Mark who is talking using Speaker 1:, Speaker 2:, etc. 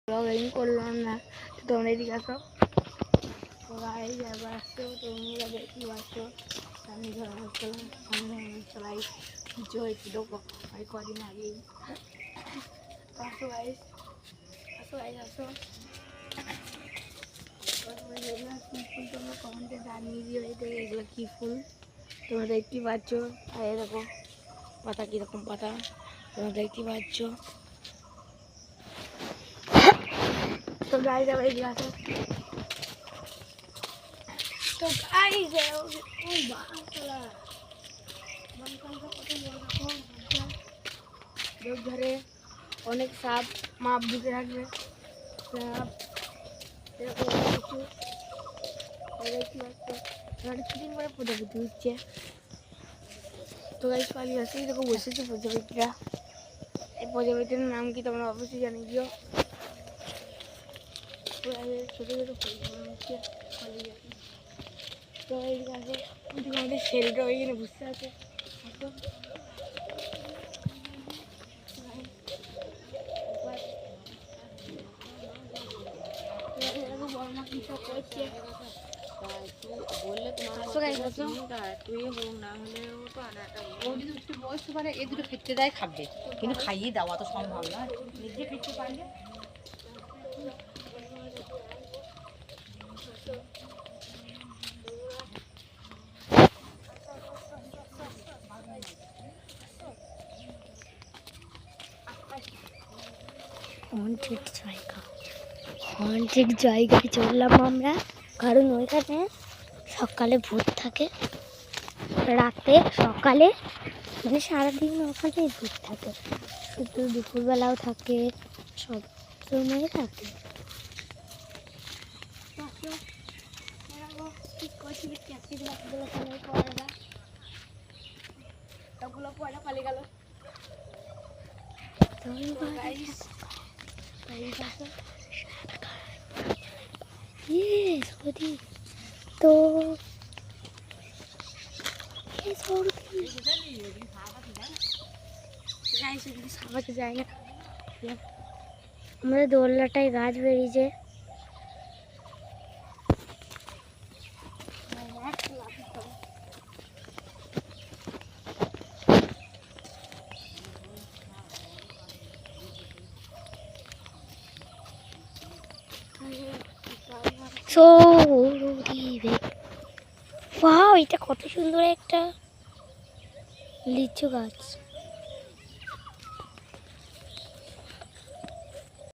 Speaker 1: Blogging করলাম না, তোমরা এদিকে আসো। তো গাইস এবার আসছো, তোমরা দেখতে পাচ্ছ আমি চলাই কিছু হয়েছিল কদিন আগেই। আসো গাইস, আসো গাইস, আসো। কি ফুল তোমরা কমেন্টে জানিয়ে দিও, এগুলো কি ফুল তোমরা দেখতে পাচ্ছ। আর এই দেখো পাতা, কীরকম পাতা তোমরা দেখতে পাচ্ছ। তো গাইস আবার এই আসো। তো গাইস ওই বাঁশলা ধরে অনেক সাপ মাপ ঢুকে থাকবে, সাপ এরকম কিছু দেখতে পাচ্ছ। কিছুদিন পরে প্রজাপতি হচ্ছে। তো গাইস পালিয়ে আসে, এরকম বসেছে প্রজাপতিরা। এই প্রজাপতির নাম কি তোমরা অবশ্যই জানিয়ে দিও। ছোটো ছোটো ফুল হচ্ছে পালিয়ে আসে। তো এই গাছে আমাদের শেলটা ওইখানে বুঝতে আছে। বর্মা কি সব করছে বললে বসতে পারে, এ দুটো খেতে দেয় খাবে, কিন্তু খাইয়ে দেওয়া তো সম্ভব না, নিজে খেতে পারলে। হন্টেড জায়গায় চললাম আমরা, কারণ ওইখানে সকালে ভূত থাকে, রাতে সকালে মানে সারাদিন ওখানে ভূত থাকে, শুধু দুপুরবেলাও থাকে, সব সময় থাকে। তো যায় না, আমাদের দোলনাটায় গাছ বেরিয়েছে। ওয়াও, এটা কত সুন্দর একটা লিচু গাছ।